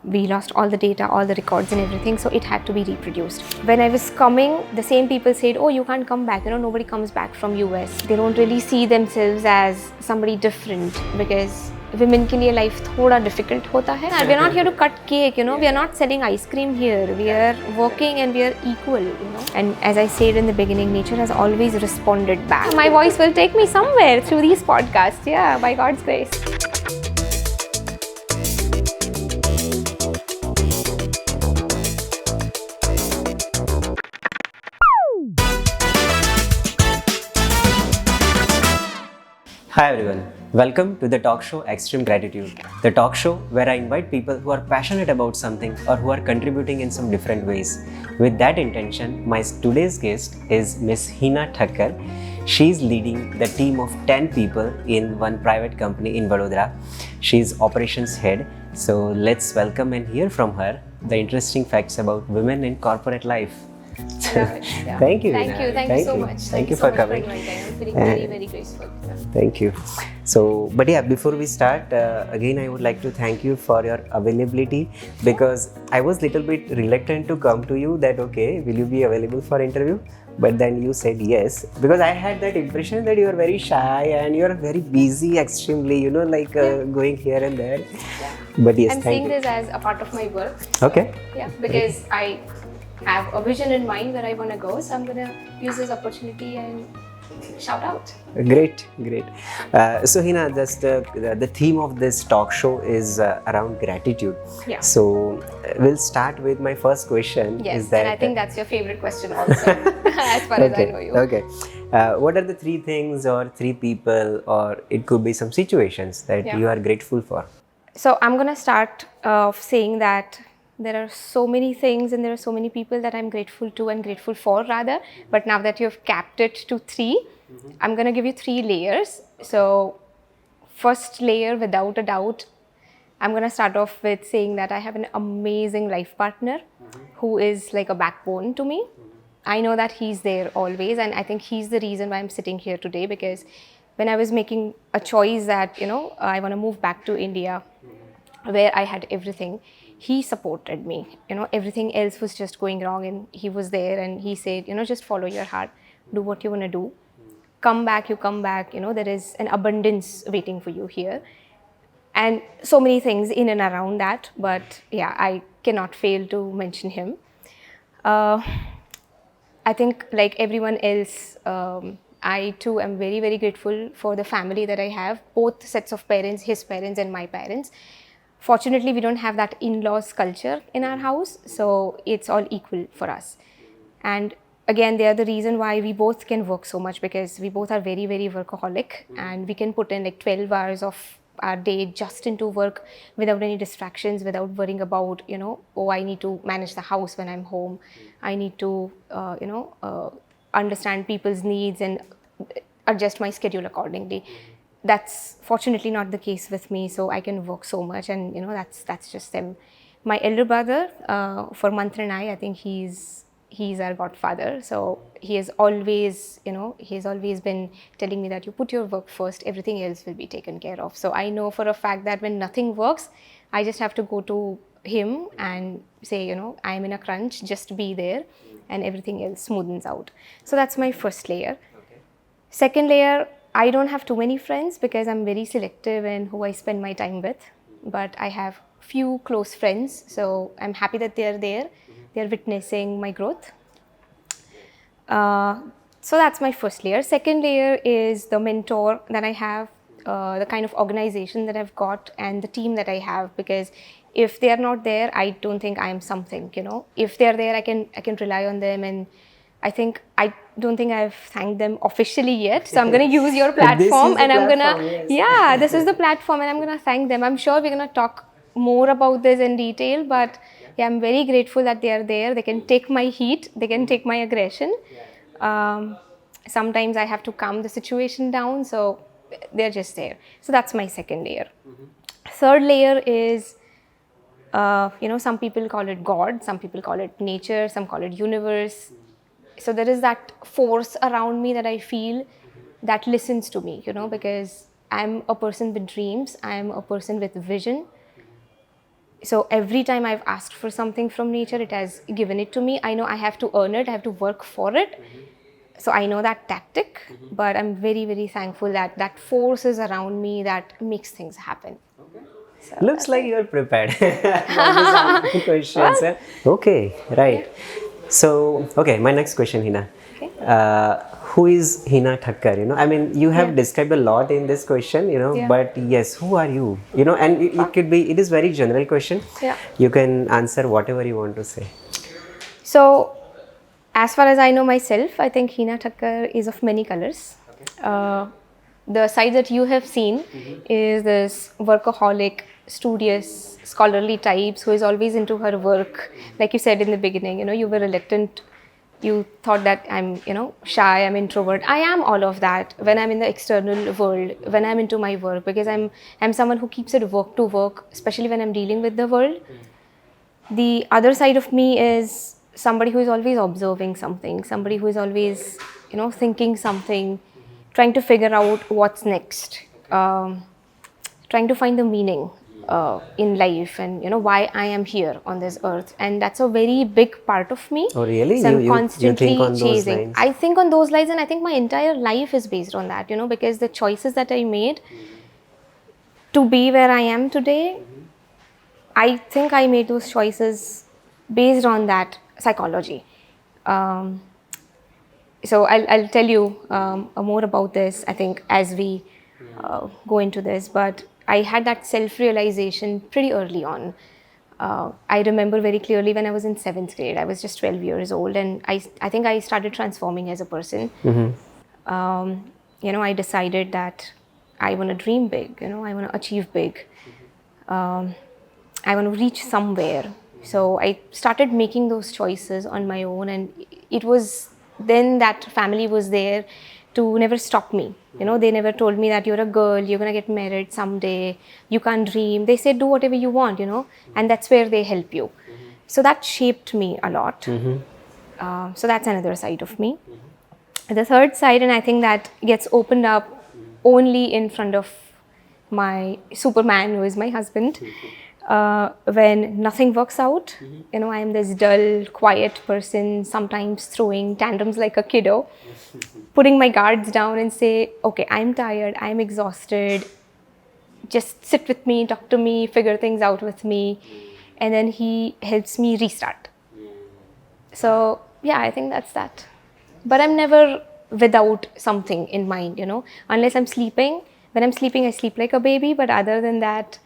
we lost all the data, all the records and everything, so it had to be reproduced. When I was coming, the same people said, oh, you can't come back, nobody comes back from US. They don't really see themselves as somebody different because women के लिए life थोड़ा difficult होता है. We are not here to cut cake, we are not selling ice cream here. We are working and we are equal, And as I said in the beginning, nature has always responded back. My voice will take me somewhere through these podcasts, by God's grace. Hi everyone, welcome to the talk show Extreme Gratitude, the talk show where I invite people who are passionate about something or who are contributing in some different ways. With that intention, my today's guest is Miss Heena Thakkar. She is leading the team of 10 people in one private company in Vadodara. She is operations head. So let's welcome and hear from her the interesting facts about women in corporate life. Yeah. Thank you. Thank you so much. Thank you for coming. I'm feeling very, very graceful. Thank you. So, but yeah, before we start, again, I would like to thank you for your availability because I was little bit reluctant to come to you that, okay, will you be available for interview? But then you said yes, because I had that impression that you are very shy and you are very busy extremely, going here and there. Yeah. But yes, I'm seeing this as a part of my work. Okay. Yeah, because I have a vision in mind where I want to go, so I'm going to use this opportunity and shout out. Great. So Heena, just the theme of this talk show is around gratitude. Yeah. So we'll start with my first question. Yes, is that, and I think that's your favorite question also, as far as I know you. Okay. What are the three things or three people, or it could be some situations that you are grateful for? So I'm going to start off saying that there are so many things and there are so many people that I'm grateful to and grateful for rather. But now that you've capped it to three, I'm going to give you three layers. So first layer, without a doubt, I'm going to start off with saying that I have an amazing life partner who is like a backbone to me. I know that he's there always, and I think he's the reason why I'm sitting here today, because when I was making a choice that, I want to move back to India where I had everything, he supported me. Everything else was just going wrong and he was there and he said, just follow your heart, do what you want to do. Come back, there is an abundance waiting for you here. And so many things in and around that, but yeah, I cannot fail to mention him. I think like everyone else, I too am very, very grateful for the family that I have, both sets of parents, his parents and my parents. Fortunately, we don't have that in-laws culture in our house, so it's all equal for us. And again, they are the reason why we both can work so much, because we both are very, very workaholic, and we can put in like 12 hours of our day just into work without any distractions, without worrying about, I need to manage the house when I'm home. I need to, understand people's needs and adjust my schedule accordingly. That's fortunately not the case with me, so I can work so much, and that's just them. My elder brother, for Mantra and I think he's our godfather. So he has always been telling me that you put your work first, everything else will be taken care of. So I know for a fact that when nothing works, I just have to go to him and say, I'm in a crunch, just be there, and everything else smoothens out. So that's my first layer. Okay. Second layer, I don't have too many friends because I'm very selective in who I spend my time with, but I have few close friends, so I'm happy that they're there. They're witnessing my growth. So that's my first layer. Second layer is the mentor that I have, the kind of organization that I've got, and the team that I have, because if they're not there, I don't think I'm something, If they're there, I can rely on them, and I don't think I've thanked them officially yet. So I'm going to use your platform this is the platform, and I'm going to thank them. I'm sure we're going to talk more about this in detail, but I'm very grateful that they are there. They can take my heat, they can take my aggression. Sometimes I have to calm the situation down, so they're just there. So that's my second layer. Third layer is, some people call it God, some people call it nature, some call it universe. So there is that force around me that I feel that listens to me, because I'm a person with dreams, I'm a person with vision. So every time I've asked for something from nature, it has given it to me. I know I have to earn it, I have to work for it. So I know that tactic, but I'm very, very thankful that that force is around me that makes things happen. So Looks that's like it. you're prepared for this questions. Okay, right. So, okay, my next question, Hina. Okay. Who is Heena Thakkar? I mean, you have Yeah. described a lot in this question, Yeah. but yes, who are you? And it could be, it is very general question. Yeah. You can answer whatever you want to say. So, as far as I know myself, I think Heena Thakkar is of many colors. The side that you have seen is this workaholic, studious, scholarly types who is always into her work. Like you said in the beginning, you were reluctant. You thought that I'm, shy, I'm introvert. I am all of that when I'm in the external world, when I'm into my work, because I'm someone who keeps it work to work, especially when I'm dealing with the world. The other side of me is somebody who is always observing something, somebody who is always thinking something, trying to figure out what's next, trying to find the meaning in life, and why I am here on this earth. And that's a very big part of me. Oh, really? So I'm You think constantly on those chasing. lines? I think on those lines, and I think my entire life is based on that, because the choices that I made to be where I am today, I think I made those choices based on that psychology. Um, so I'll tell you more about this, I think, as we go into this. But I had that self-realization pretty early on. I remember very clearly when I was in 7th grade. I was just 12 years old, and I think I started transforming as a person. I decided that I want to dream big, I want to achieve big. I want to reach somewhere. So I started making those choices on my own, and it was then that family was there to never stop me. They never told me that you're a girl, you're going to get married someday, you can't dream. They said do whatever you want, and that's where they help you. So that shaped me a lot. So that's another side of me. The third side, and I think that gets opened up only in front of my Superman, who is my husband. When nothing works out, I am this dull, quiet person, sometimes throwing tantrums like a kiddo, putting my guards down and say, okay, I'm tired, I'm exhausted, just sit with me, talk to me, figure things out with me. And then he helps me restart. So, yeah, I think that's that. But I'm never without something in mind, unless I'm sleeping. When I'm sleeping, I sleep like a baby. But other than that,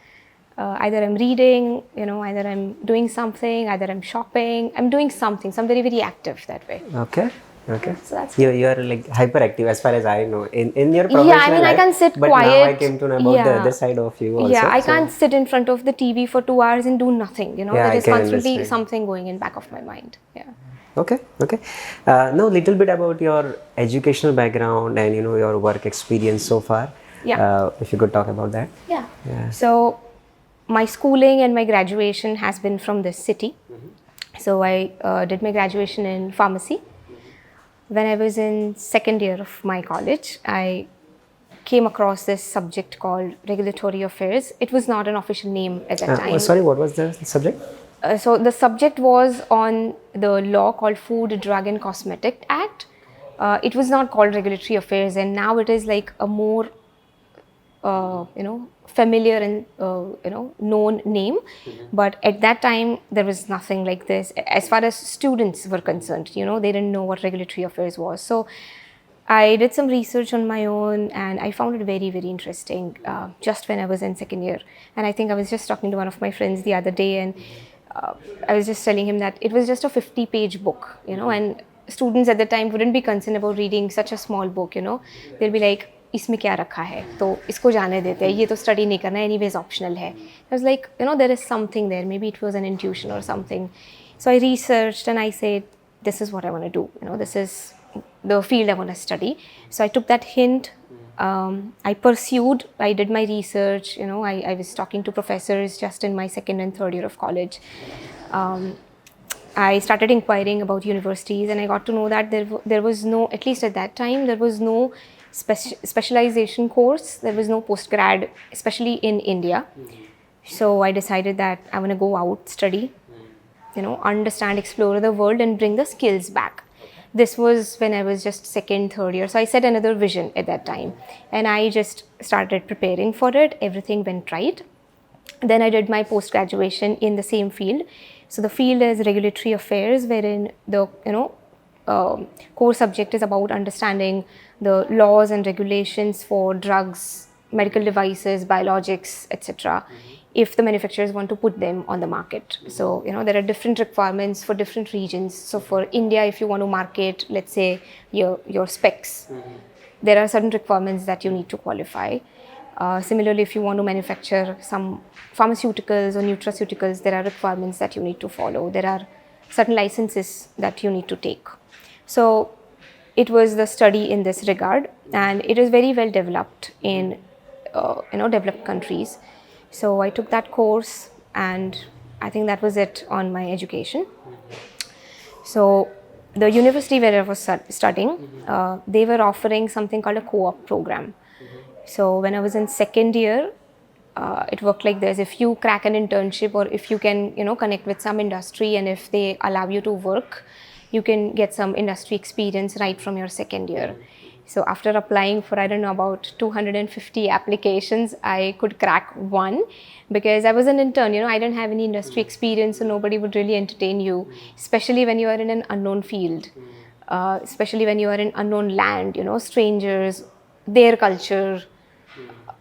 either I'm reading, either I'm doing something, either I'm shopping, I'm doing something. So I'm very, very active that way. Okay. Okay. So that's you're like hyperactive as far as I know in your professional yeah, I mean, life, I can sit but quiet. now I came to know about the other side of you also. Yeah, I can't sit in front of the TV for 2 hours and do nothing. Yeah, there I is can constantly understand. something going in back of my mind. Yeah. Okay. Now little bit about your educational background and your work experience so far. Yeah. If you could talk about that. Yeah. So my schooling and my graduation has been from this city. So I did my graduation in pharmacy. When I was in second year of my college, I came across this subject called regulatory affairs. It was not an official name at that time. Sorry, what was the subject? So the subject was on the law called Food, Drug and Cosmetic Act. It was not called regulatory affairs, and now it is like a more familiar and known name. But at that time there was nothing like this as far as students were concerned. They didn't know what regulatory affairs was. So I did some research on my own, and I found it very, very interesting just when I was in second year. And I think I was just talking to one of my friends the other day, and I was just telling him that it was just a 50-page book, and students at the time wouldn't be concerned about reading such a small book. They'll be like, इसमें क्या रखा है तो इसको जाने देते हैं, ये तो स्टडी नहीं करना है, anyways optional है. I was like, there is something there, maybe it was an intuition or something. So I researched and I said, this is what I want to do, this is the field I want to study. So I took that hint, I pursued, I did my research, I was talking to professors just in my second and third year of college. I started inquiring about universities, and I got to know that there was no, at least at that time, there was no specialization course, there was no postgrad, especially in India. So I decided that I want to go out, study, understand, explore the world and bring the skills back. This was when I was just second, third year. So I set another vision at that time and I just started preparing for it. Everything went right. Then I did my post-graduation in the same field. So the field is regulatory affairs, wherein the core subject is about understanding the laws and regulations for drugs, medical devices, biologics, etc. If the manufacturers want to put them on the market. So there are different requirements for different regions. So for India, if you want to market, let's say your specs, there are certain requirements that you need to qualify. Similarly, if you want to manufacture some pharmaceuticals or nutraceuticals, there are requirements that you need to follow. There are certain licenses that you need to take. So it was the study in this regard, and it is very well developed in developed countries. So I took that course, and I think that was it on my education. So the university where I was studying, they were offering something called a co-op program. So when I was in second year, it worked like this. If you crack an internship or if you can, connect with some industry and if they allow you to work, you can get some industry experience right from your second year. So after applying for, I don't know, about 250 applications, I could crack one because I was an intern, I didn't have any industry experience, so nobody would really entertain you, especially when you are in an unknown field, especially when you are in unknown land, strangers, their culture,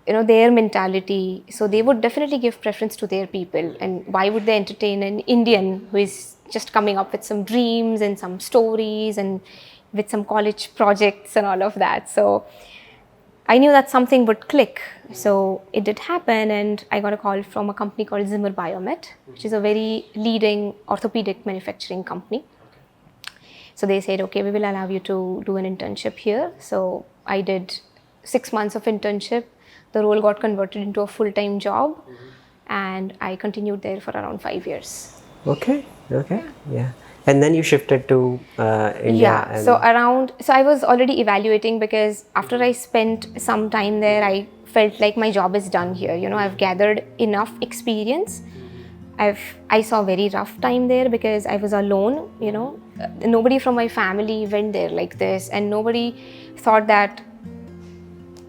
their mentality. So they would definitely give preference to their people. And why would they entertain an Indian who is just coming up with some dreams and some stories and with some college projects and all of that? So I knew that something would click. So it did happen, and I got a call from a company called Zimmer Biomet, which is a very leading orthopedic manufacturing company. So they said, okay, we will allow you to do an internship here. So I did 6 months of internship. The role got converted into a full-time job, and I continued there for around 5 years. Okay. Yeah. And then you shifted to India. Yeah. So I was already evaluating because after I spent some time there, I felt like my job is done here. I've gathered enough experience. I saw very rough time there because I was alone. Nobody from my family went there like this, and nobody thought that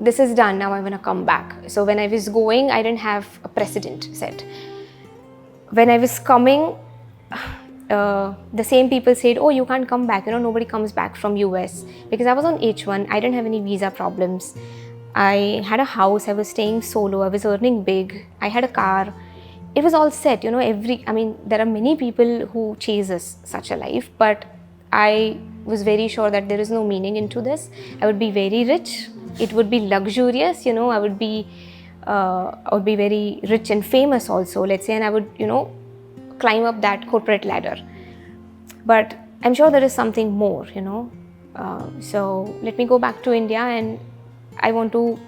this is done, now I'm going to come back. So when I was going, I didn't have a precedent set. When I was coming, the same people said, oh, you can't come back. Nobody comes back from US. Because I was on H1, I didn't have any visa problems. I had a house, I was staying solo, I was earning big, I had a car. It was all set, there are many people who chase such a life, but I was very sure that there is no meaning into this. I would be very rich. It would be luxurious, I would be very rich and famous also, let's say, and I would, climb up that corporate ladder. But I'm sure there is something more, So let me go back to India, and I want to,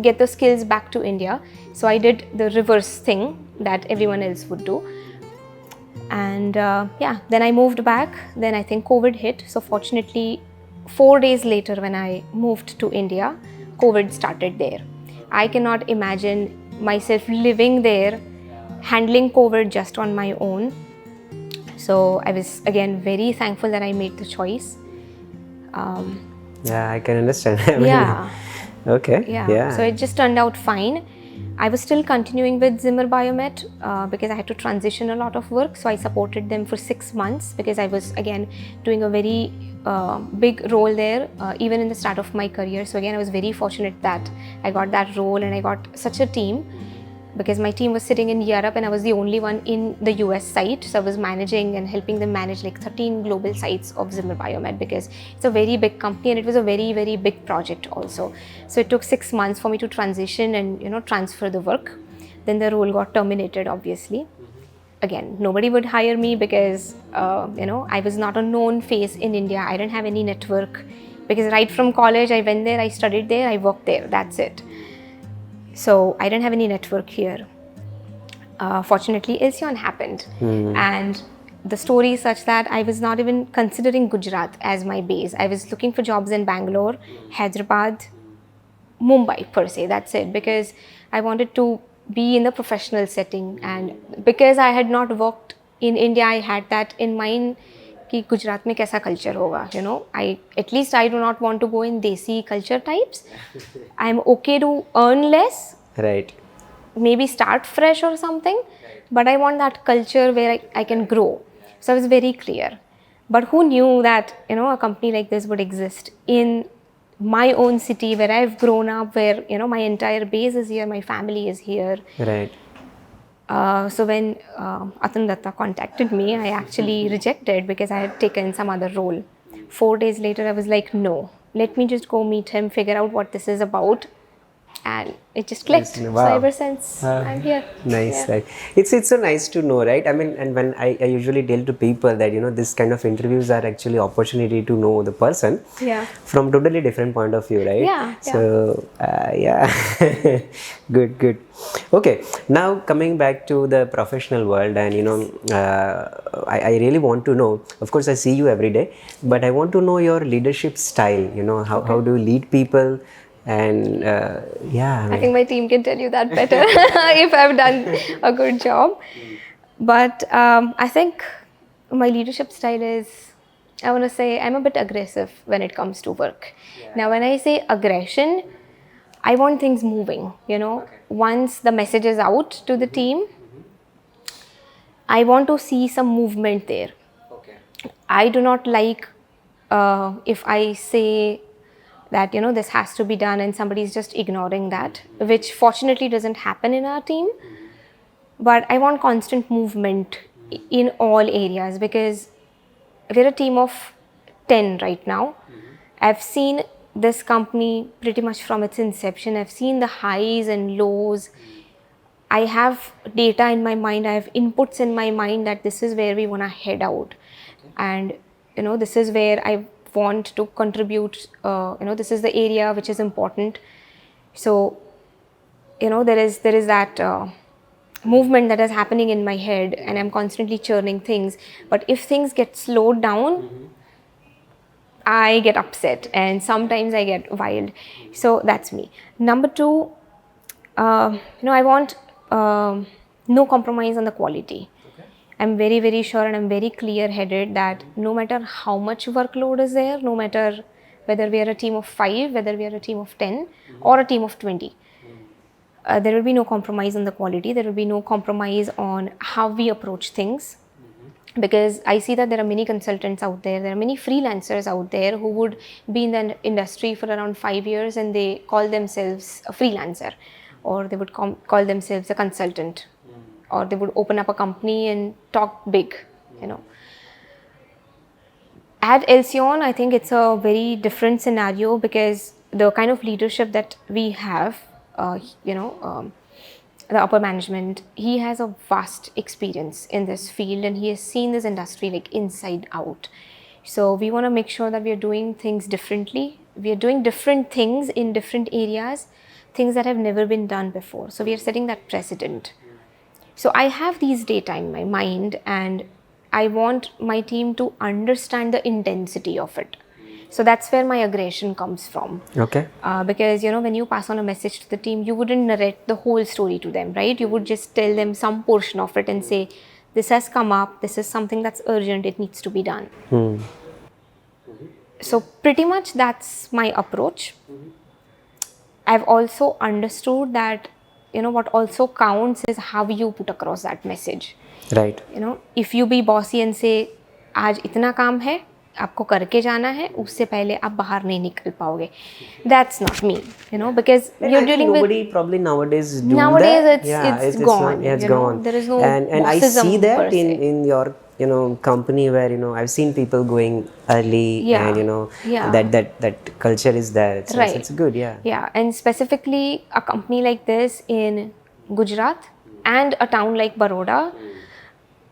get the skills back to India. So I did the reverse thing that everyone else would do. And then I moved back. Then I think COVID hit. So fortunately, 4 days later when I moved to India, COVID started there. I cannot imagine myself living there, handling COVID just on my own. So I was again very thankful that I made the choice. Yeah, I can understand. Yeah. Okay. Yeah. So it just turned out fine. I was still continuing with Zimmer Biomet because I had to transition a lot of work. So I supported them for 6 months because I was again doing a very big role there, even in the start of my career. So again, I was very fortunate that I got that role and I got such a team because my team was sitting in Europe and I was the only one in the US site. So I was managing and helping them manage like 13 global sites of Zimmer Biomet because it's a very big company and it was a very, very big project also. So it took 6 months for me to transition and transfer the work. Then the role got terminated, obviously. Again, nobody would hire me because I was not a known face in India. I didn't have any network because right from college I went there, I studied there, I worked there, that's it. So I didn't have any network here. Fortunately, Ilsion happened. And the story is such that I was not even considering Gujarat as my base. I was looking for jobs in Bangalore, Hyderabad, Mumbai per se, that's it. Because I wanted to be in the professional setting. And because I had not worked in India, I had that in mind कि गुजरात में कैसा culture होगा, you know. At least I do not want to go in desi culture types. I'm okay to earn less, Right. maybe start fresh or something, but I want that culture where I can grow. So I was very clear. But who knew that, you know, a company like this would exist in my own city where I've grown up, where, you know, my entire base is here, my family is here. Right. So when Atan Datta contacted me, I actually rejected because I had taken some other role. 4 days later, I was like, no, let me just go meet him, figure out what this is about. And it just clicked. Yes, So wow. ever since, I'm here. Nice, Yeah. right? It's so nice to know, right? I mean, and when I usually tell to people that, you know, this kind of interviews are actually opportunity to know the person Yeah. from totally different point of view, right? Yeah, So yeah, good. Okay, now coming back to the professional world, and you know, I really want to know. Of course, I see you every day, but I want to know your leadership style. You know, how do you lead people? And yeah, I think my team can tell you that better if I've done a good job. But I think my leadership style is, I want to say, I'm a bit aggressive when it comes to work. Now, when I say aggression, I want things moving, you know. Once the message is out to the team, I want to see some movement there. I do not like if I say that, you know, this has to be done and somebody is just ignoring that, which fortunately doesn't happen in our team. But I want constant movement in all areas, because we're a team of 10 right now. I've seen this company pretty much from its inception. I've seen the highs and lows. I have data in my mind, I have inputs in my mind that this is where we want to head out. And, you know, this is where I want to contribute, you know, this is the area which is important. So, you know, there is that movement that is happening in my head, and I'm constantly churning things. But if things get slowed down, I get upset and sometimes I get wild. So that's me. Number two, you know, I want no compromise on the quality. I'm very, very sure and I'm very clear headed that no matter how much workload is there, no matter whether we are a team of 5, whether we are a team of 10 or a team of 20, there will be no compromise on the quality. There will be no compromise on how we approach things. Because I see that there are many consultants out there, there are many freelancers out there who would be in the industry for around 5 years and they call themselves a freelancer, or they would call themselves a consultant, or they would open up a company and talk big, you know. At Elsion, I think it's a very different scenario, because the kind of leadership that we have, you know, the upper management, he has a vast experience in this field and he has seen this industry like inside out. So we want to make sure that we are doing things differently. We are doing different things in different areas, things that have never been done before. So we are setting that precedent. So I have these data in my mind and I want my team to understand the intensity of it. So that's where my aggression comes from. Okay. Because, you know, when you pass on a message to the team, you wouldn't narrate the whole story to them, right? You would just tell them some portion of it and say, this has come up, this is something that's urgent, it needs to be done. So pretty much that's my approach. I've also understood that, you know, what also counts is how you put across that message. Right. You know, if you be bossy and say, आज इतना काम है, आपको करके जाना है, उससे पहले आप बाहर नहीं निकल पाओगे. That's not me, you know, because you're dealing with. Nobody probably nowadays do Nowadays that. it's gone. Not, yeah, it's you know, gone. there is no and I bossism see that per se. in your, you know, company where, you know, I've seen people going early, Yeah. and you know, Yeah. that culture is there. It's, Right. it's good, yeah. Yeah, and specifically a company like this in Gujarat and a town like Baroda,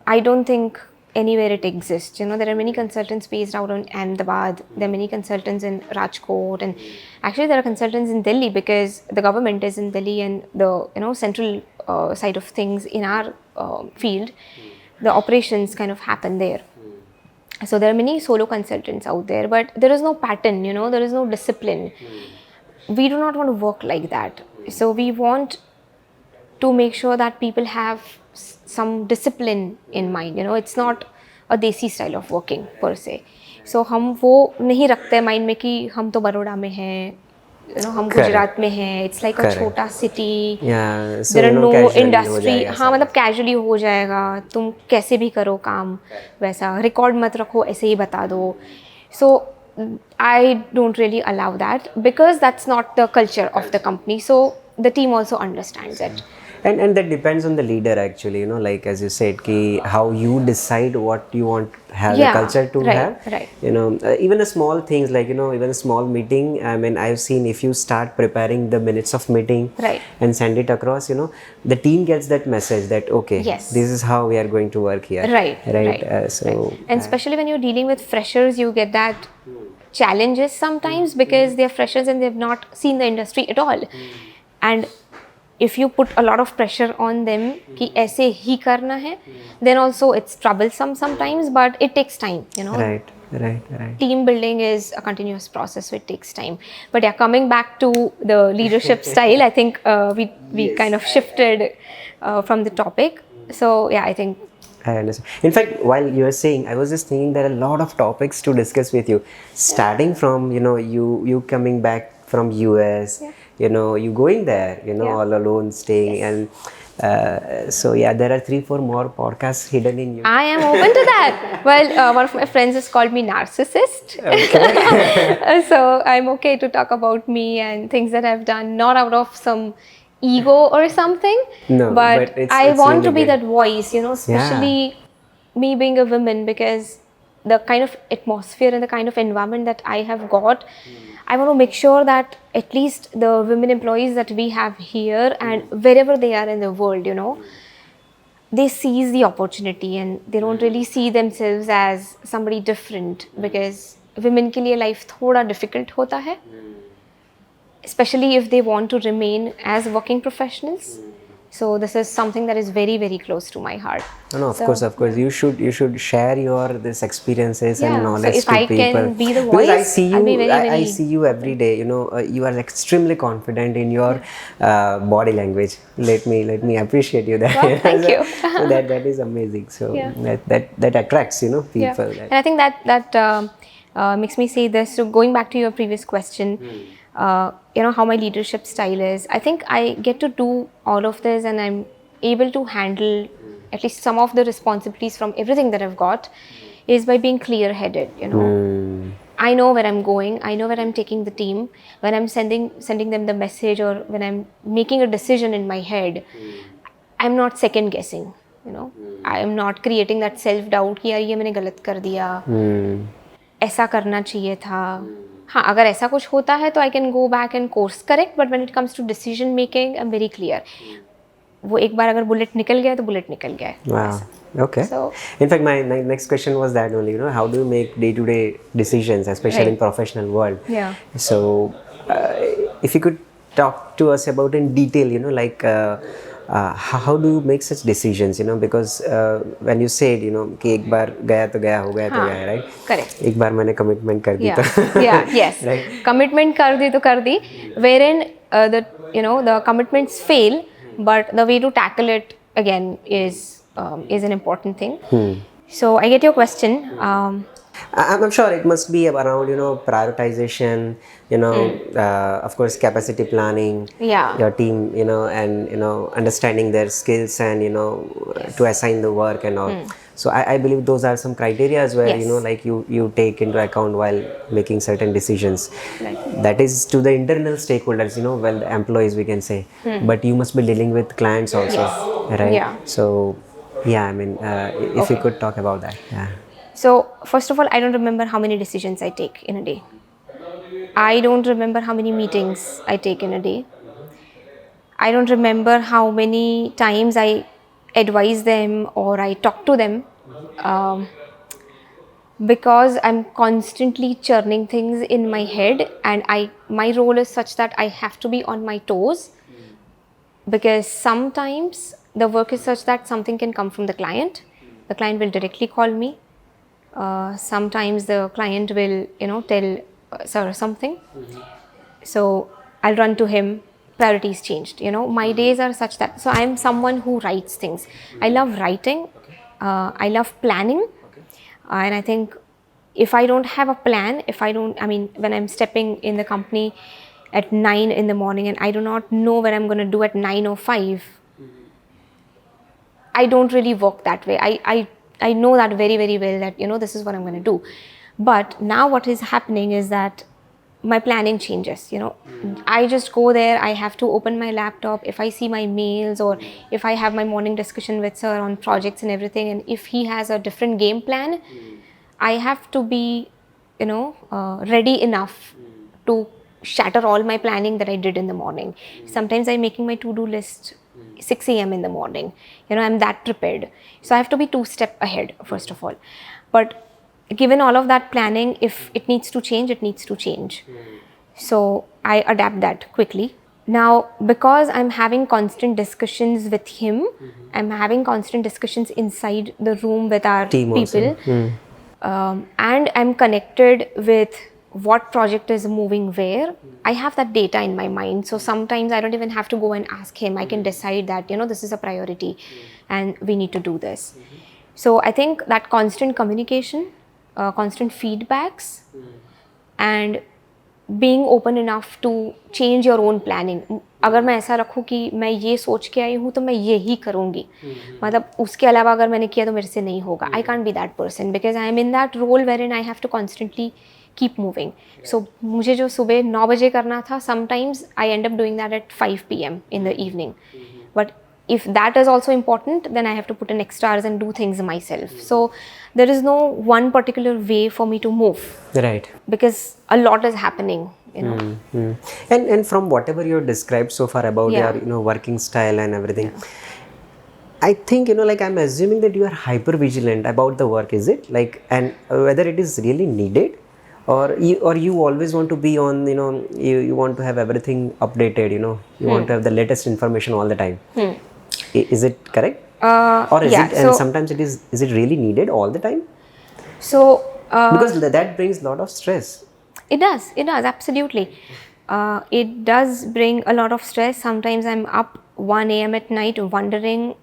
I don't think anywhere it exists. You know, there are many consultants based out in Ahmedabad, there are many consultants in Rajkot, and actually there are consultants in Delhi because the government is in Delhi and the, you know, central side of things in our field, the operations kind of happen there. So there are many solo consultants out there, but there is no pattern, you know, there is no discipline. We do not want to work like that. So we want to make sure that people have some discipline in mind. You know, it's not a desi style of working per se. So हम वो नहीं रखते mind में कि हम तो बड़ौदा में हैं, you know, हम गुजरात में हैं. It's like a छोटा city. Yeah, so There are no casually हो industry. जाएगा हाँ, सब. मतलब casually हो जाएगा. तुम कैसे भी करो काम वैसा. Record मत रखो, ऐसे ही बता दो. So I don't really allow that because that's not the culture of the company. So the team also understands it. And that depends on the leader actually, you know, like as you said, ki how you decide what you want have the culture to have. Right. You know, even a small things like, you know, even a small meeting. I mean, I've seen if you start preparing the minutes of meeting Right. and send it across, you know, the team gets that message that okay, Yes. this is how we are going to work here. Right. And especially when you're dealing with freshers, you get that challenges sometimes because they're freshers and they've not seen the industry at all. And if you put a lot of pressure on them कि ऐसे ही करना है, then also it's troublesome sometimes, but it takes time, you know. Right. Team building is a continuous process, so it takes time. But yeah, coming back to the leadership style, I think we kind of shifted from the topic. So yeah, I think I understand. In fact, while you were saying, I was just thinking there are a lot of topics to discuss with you. Starting from, you know, you coming back from US, you know, you going there, you know, all alone staying. And so yeah, there are 3-4 more podcasts hidden in you. I am open to that. Well, one of my friends has called me narcissist. Okay. So I'm okay to talk about me and things that I've done, not out of some ego or something. No, but I it's want really to be good. that voice, you know, especially me being a woman, because the kind of atmosphere and the kind of environment that I have got, I want to make sure that at least the women employees that we have here and wherever they are in the world, you know, they seize the opportunity and they don't really see themselves as somebody different, because women के लिए life थोड़ा difficult होता है, especially if they want to remain as working professionals. So this is something that is very, very close to my heart. No, of course. You should share this experiences and knowledge so if to I people. can be the Because voice, I see you, I'll be very, very I see you every day. You know, you are extremely confident in your body language. Let me appreciate you there. Well, thank you. So that is amazing. So that attracts, you know, people. And I think that makes me say this. So going back to your previous question. You know, how my leadership style is. I think I get to do all of this and I'm able to handle at least some of the responsibilities from everything that I've got is by being clear-headed, you know. I know where I'm going. I know where I'm taking the team. When I'm sending them the message or when I'm making a decision in my head, I'm not second guessing, you know. I am not creating that self-doubt कि यार ये मैंने गलत कर दिया, ऐसा करना चाहिए था. हाँ, अगर ऐसा कुछ होता है तो I can go back and course correct, but when it comes to decision making, I'm very clear. वो एक बार अगर बुलेट निकल गया तो बुलेट निकल गया है. Wow. Okay. So, in fact, my next question was that only. You know, how do you make day-to-day decisions, especially in professional world? Yeah. So, if you could talk to us about in detail, you know, like how do you make such decisions? You know, because when you said, you know, कि एक बार गया तो गया, हो गया तो गया, right? Correct. एक बार मैंने commitment कर दी तो. Yes. Right. Commitment कर दी तो कर दी. Wherein the commitments fail, but the way to tackle it again is an important thing. So I get your question. I'm sure it must be around, you know, prioritization, you know, of course, capacity planning, your team, you know, and, you know, understanding their skills and, you know, to assign the work and all. So I believe those are some criteria where, you know, like you take into account while making certain decisions. Right. That is to the internal stakeholders, you know, well, the employees, we can say. But you must be dealing with clients also, right? Yeah. So, yeah, I mean, if you could talk about that. Yeah. So, first of all, I don't remember how many decisions I take in a day. I don't remember how many meetings I take in a day. I don't remember how many times I advise them or I talk to them, because I'm constantly churning things in my head, and my role is such that I have to be on my toes, because sometimes the work is such that something can come from the client. The client will directly call me. Sometimes the client will, you know, tell sir something. So I'll run to him. priorities changed. My days are such that, so I am someone who writes things. I love writing. I love planning. And I think if I don't have a plan, when I'm stepping in the company at 9 in the morning and I do not know what I'm going to do at 9:05, I don't really work that way. I know that very, very well that, this is what I'm going to do. But now what is happening is that my planning changes. I just go there. I have to open my laptop. If I see my mails, or if I have my morning discussion with sir on projects and everything, and if he has a different game plan, I have to be, ready enough to shatter all my planning that I did in the morning. Sometimes I'm making my to-do list 6 a.m. in the morning. I'm that prepared. So I have to be 2 steps ahead, first of all. But given all of that planning, if it needs to change, it needs to change. So I adapt that quickly. Now, because I'm having constant discussions with him, I'm having constant discussions inside the room with our team people. And I'm connected with what project is moving where. I have that data in my mind. So sometimes I don't even have to go and ask him. I can decide that, this is a priority and we need to do this. So I think that constant communication, constant feedbacks, and being open enough to change your own planning. अगर मैं ऐसा रखूँ कि मैं ये सोच के आई हूँ तो मैं यही करूँगी, मतलब उसके अलावा अगर मैंने किया तो मेरे से नहीं होगा. I can't be that person because I am in that role wherein I have to constantly keep moving. So मुझे जो सुबह 9 बजे करना था, sometimes I end up doing that at 5 p.m. in the evening. But if that is also important, then I have to put in extra hours and do things myself. So there is no one particular way for me to move. Right. Because a lot is happening, And from whatever you described so far about your working style and everything, I think I'm assuming that you are hyper vigilant about the work, is it? And whether it is really needed, or you always want to be on, you want to have everything updated, you want to have the latest information all the time. Is it correct? Or is it, and sometimes is it really needed all the time? So because that brings a lot of stress. It does, absolutely. It does bring a lot of stress. Sometimes I'm up 1 a.m. at night wondering,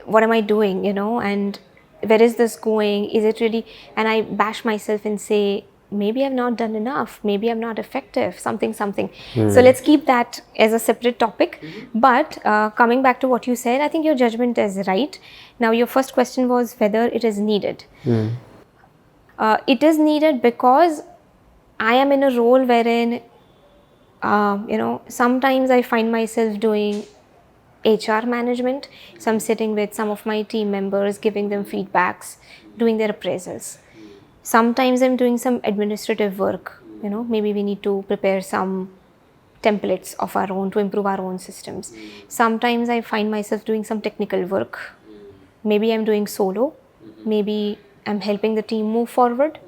what am I doing, and where is this going? Is it really? And I bash myself and say, maybe I've not done enough, maybe I'm not effective, something. So let's keep that as a separate topic. But coming back to what you said, I think your judgment is right. Now, your first question was whether it is needed. It is needed because I am in a role wherein, sometimes I find myself doing HR management. So I'm sitting with some of my team members, giving them feedbacks, doing their appraisals. Sometimes I'm doing some administrative work. Maybe we need to prepare some templates of our own to improve our own systems. Sometimes I find myself doing some technical work. Maybe I'm doing solo. Maybe I'm helping the team move forward.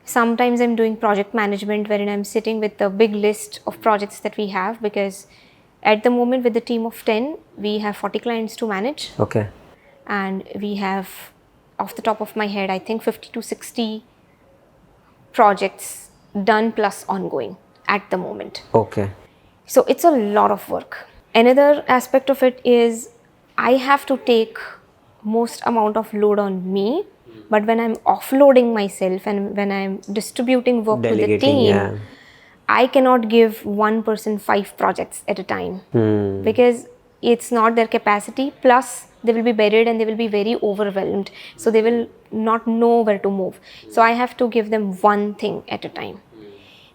Sometimes I'm doing project management wherein I'm sitting with a big list of projects that we have, because at the moment with the team of 10, we have 40 clients to manage. Okay. And we have, off the top of my head, I think 50 to 60 projects done plus ongoing at the moment. Okay. So it's a lot of work. Another aspect of it is I have to take most amount of load on me. But when I'm offloading myself and when I'm distributing work to the team, I cannot give one person 5 projects at a time because it's not their capacity. Plus, they will be buried and they will be very overwhelmed. So they will not know where to move. So I have to give them one thing at a time.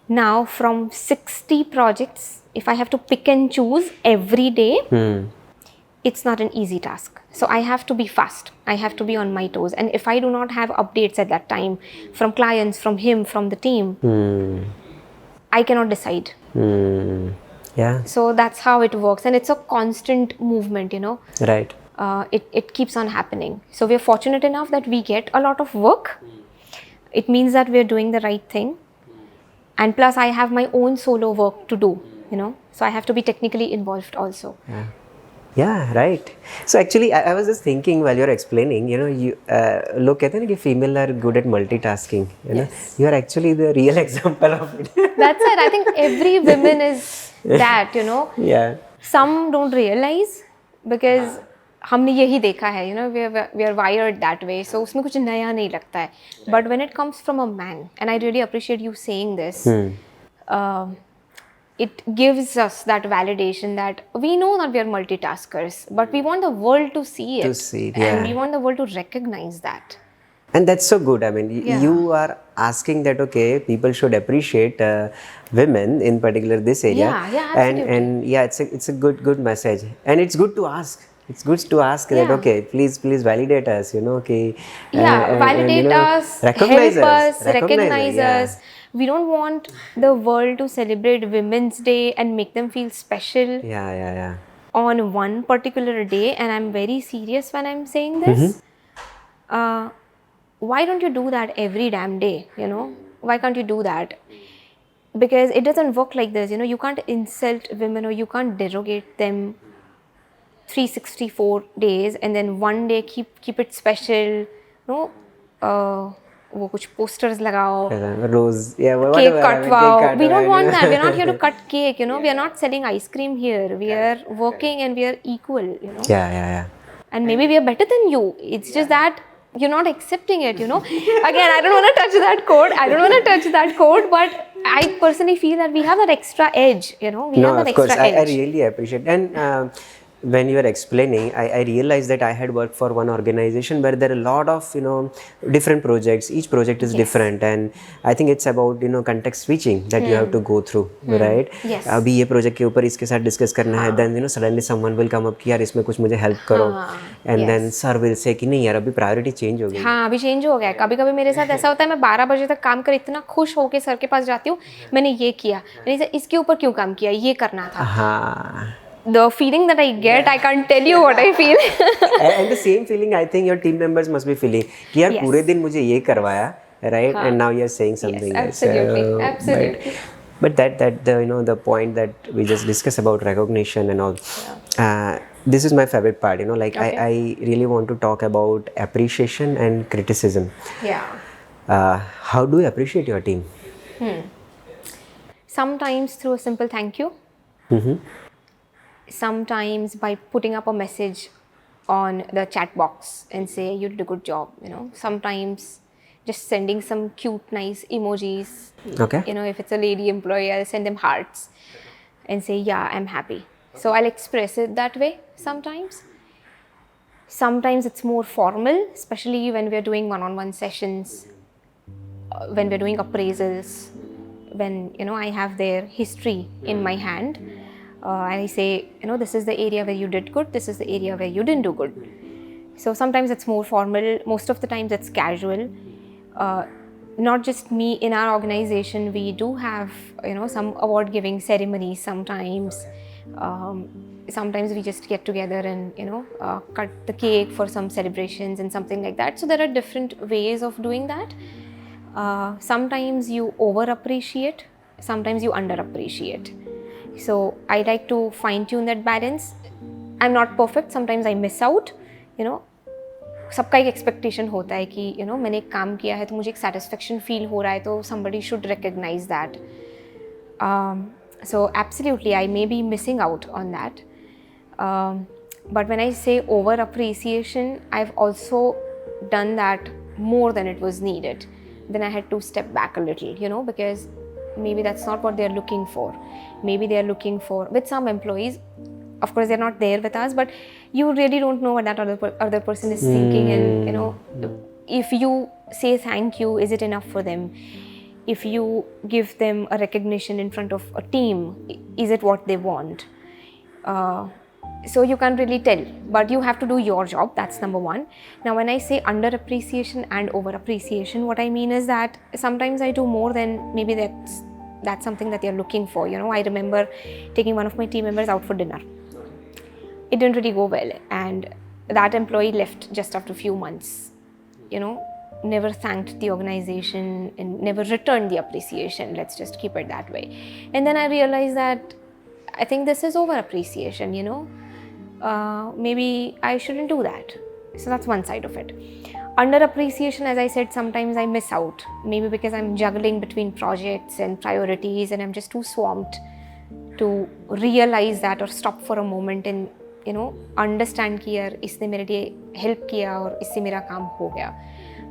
Now, from 60 projects, if I have to pick and choose every day, it's not an easy task. So I have to be fast. I have to be on my toes. And if I do not have updates at that time from clients, from him, from the team, I cannot decide. Yeah. So that's how it works. And it's a constant movement, Right. It keeps on happening. So we're fortunate enough that we get a lot of work. It means that we're doing the right thing. And plus I have my own solo work to do, So I have to be technically involved also. Yeah, right. So actually, I was just thinking while you're explaining, you look at it, female are good at multitasking. You are actually the real example of it. That's it. I think every woman is that, Yeah. some don't realize because हमने यही देखा है, we are wired that way, so उसमें कुछ नया नहीं लगता है. But when it comes from a man, and I really appreciate you saying this, it gives us that validation that we know that we are multitaskers, but we want the world to see it. And we want the world to recognize that. And that's so good. I mean, you are asking that, okay, people should appreciate women, in particular this area. Yeah, absolutely. And yeah, it's a good message. And it's good to ask. It's good to ask that, okay, please validate us, okay. Validate us, recognize help us, recognize yeah. us. We don't want the world to celebrate Women's Day and make them feel special on one particular day. And I'm very serious when I'm saying this. Why don't you do that every damn day, Why can't you do that? Because it doesn't work like this, you can't insult women or you can't derogate them 364 days and then one day keep it special, वो कुछ posters लगाओ, rose, cake कटवाओ. We don't want that. We're not here to cut cake, We are not selling ice cream here. We are working and we are equal, Yeah. And maybe we are better than you. It's just that you're not accepting it, Again, I don't want to touch that code. But I personally feel that we have that extra edge, We have that extra edge. I really appreciate. And when you were explaining, I realized that I had worked for one organization where there are a lot of, different projects. Each project is different, and I think it's about, context switching that you have to go through, right? Yes. अभी ये project के ऊपर इसके साथ discuss करना है, then suddenly someone will come up कि यार इसमें कुछ मुझे help करो, and then sir will say कि नहीं यार अभी priority change हो गई. हाँ, अभी change हो गया है. कभी-कभी मेरे साथ ऐसा होता है, मैं 12 बजे तक काम कर इतना खुश होके सर के पास जाती हूँ, मैंने ये किया, इसके ऊपर क्यों काम किया, ये करना था. हाँ. The feeling that I get, I can't tell you what I feel. And the same feeling I think your team members must be feeling कि यार पूरे दिन मुझे ये करवाया, right? And now you're saying something else. Absolutely. But that the the point that we just discussed about recognition and all, this is my favorite part. Like I really want to talk about appreciation and criticism. Yeah. How do you appreciate your team? Sometimes through a simple thank you. Sometimes by putting up a message on the chat box and say you did a good job, Sometimes just sending some cute, nice emojis. Okay. If it's a lady employee, I'll send them hearts and say, yeah, I'm happy. So I'll express it that way sometimes. Sometimes it's more formal, especially when we're doing one-on-one sessions, when we're doing appraisals, when, I have their history in my hand. And I say, this is the area where you did good, this is the area where you didn't do good. So sometimes it's more formal, most of the times it's casual. Not just me, in our organization, we do have, some award giving ceremonies sometimes. Sometimes we just get together and, cut the cake for some celebrations and something like that. So there are different ways of doing that. Sometimes you over appreciate, sometimes you under appreciate. So I like to fine tune that balance. I'm not perfect, sometimes I miss out, सबका एक expectation होता है कि मैंने एक काम किया है तो मुझे एक सेटिस्फेक्शन फील हो रहा है तो somebody should recognize that. So absolutely I may be missing out on that. But when I say over appreciation, I've also done that more than it was needed. Then I had to step back a little, because maybe that's not what they're looking for. Maybe they're looking for, with some employees, of course they're not there with us, but you really don't know what that other person is thinking, and if you say thank you, is it enough for them? If you give them a recognition in front of a team, is it what they want? So you can't really tell, but you have to do your job. That's number one. Now when I say under appreciation and over appreciation, what I mean is that sometimes I do more than maybe that's something that they're looking for. I remember taking one of my team members out for dinner. It didn't really go well, and that employee left just after a few months. Never thanked the organization and never returned the appreciation. Let's just keep it that way. And then I realized that I think this is over appreciation, maybe I shouldn't do that. So that's one side of it. Under appreciation, as I said, sometimes I miss out, maybe because I'm juggling between projects and priorities and I'm just too swamped to realize that or stop for a moment and understand कि यार इसने मेरे लिए help किया और इससे मेरा काम हो गया.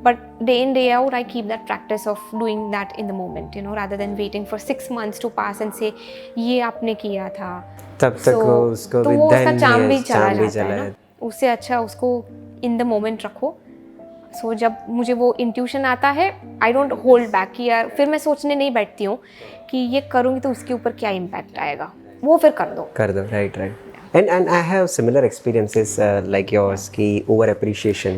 But day in day out I keep that practice of doing that in the moment, rather than waiting for 6 months to pass and say ये आपने किया था. तब तक उसको तो वो उसका चाम भी चला भी जाता है ना. उससे अच्छा उसको in the moment रखो. सो जब मुझे वो इंट्यूशन आता है आई डोंट होल्ड बैक कि यार फिर मैं सोचने नहीं बैठती हूँ कि ये करूँगी तो उसके ऊपर क्या इम्पैक्ट आएगा, वो फिर कर दो. Right. And I have similar experiences like yours कि over appreciation,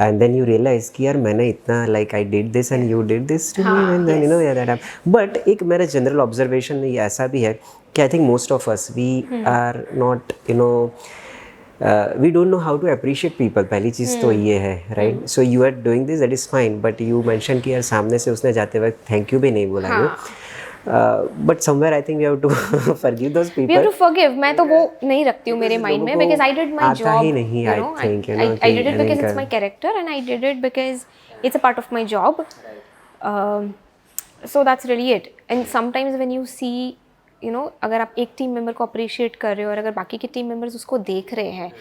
and then you realize कि यार मैंने इतना like I did this and you did this to me, and then that happened. But एक मेरा general observation में ये ऐसा भी है कि I think most of us we are not we don't know how to appreciate people. पहली चीज़ तो ये है, right? So you are doing this, that is fine, but you mentioned कि यार सामने से उसने जाते वक्त thank you भी नहीं बोला. But somewhere I think we have to forgive those people. We have to forgive. मैं तो वो नहीं रखती हूँ मेरे mind में because I did my job. आता ही नहीं, I think, I did it because it's my character and I did it because it's a part of my job. So that's really it. And sometimes when you see अगर आप एक team member को appreciate कर रहे हो और अगर बाकी के टीम मेंबर्स उसको देख रहे हैं,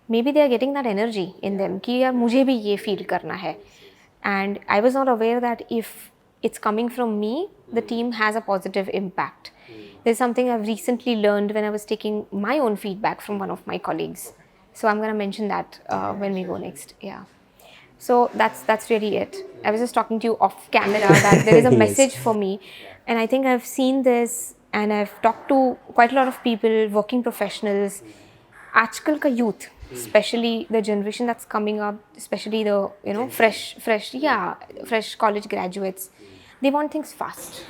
maybe they are getting that energy in them कि यार मुझे भी ये फील करना है. And I was not aware that if it's coming from me the team has a positive impact. There is something I have recently learned when I was taking my own feedback from one of my colleagues. So I am gonna mention that when we go next. Yeah so that's really it. I was just talking to you off camera that there is a message for me, and I think I've seen this and I've talked to quite a lot of people, working professionals. आजकल का youth, especially the generation that's coming up, especially the fresh college graduates, they want things fast.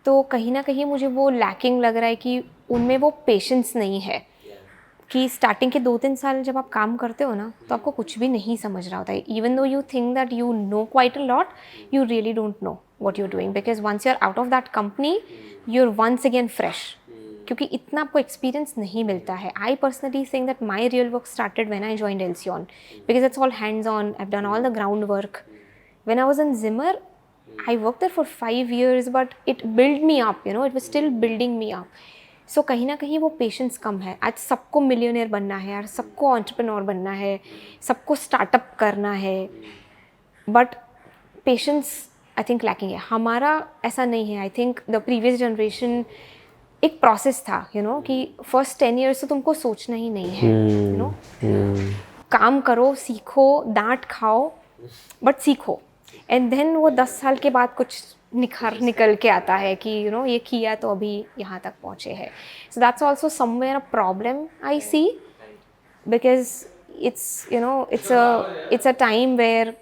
तो कहीं ना कहीं मुझे वो lacking लग रहा है कि उनमें वो patience नहीं है कि स्टार्टिंग के 2-3 साल जब आप काम करते हो ना तो आपको कुछ भी नहीं समझ रहा होता है. Even though you think that you know quite a lot, you really don't know what you are doing because once you are out of that company you are once again fresh, क्योंकि इतना आपको experience नहीं मिलता है. I personally think that my real work started when I joined Alcyon because it's all hands on. I have done all the ground work. When I was in Zimmer I work there for 5 years but it build me up, it was still building me up. So कहीं ना कहीं वो patience कम है. आज सबको millionaire बनना है यार, सबको एंटरप्रेन्योर बनना है, सबको स्टार्टअप करना है, but patience I think lacking है. हमारा ऐसा नहीं है. I think the previous generation एक प्रोसेस था कि फर्स्ट 10 years तो तुमको सोचना ही नहीं है. काम करो, सीखो, डांट खाओ बट सीखो, एंड देन वो 10 साल के बाद कुछ निकल के आता है कि ये किया तो अभी यहाँ तक पहुँचे हैं. So that's also somewhere a problem I see because it's a time where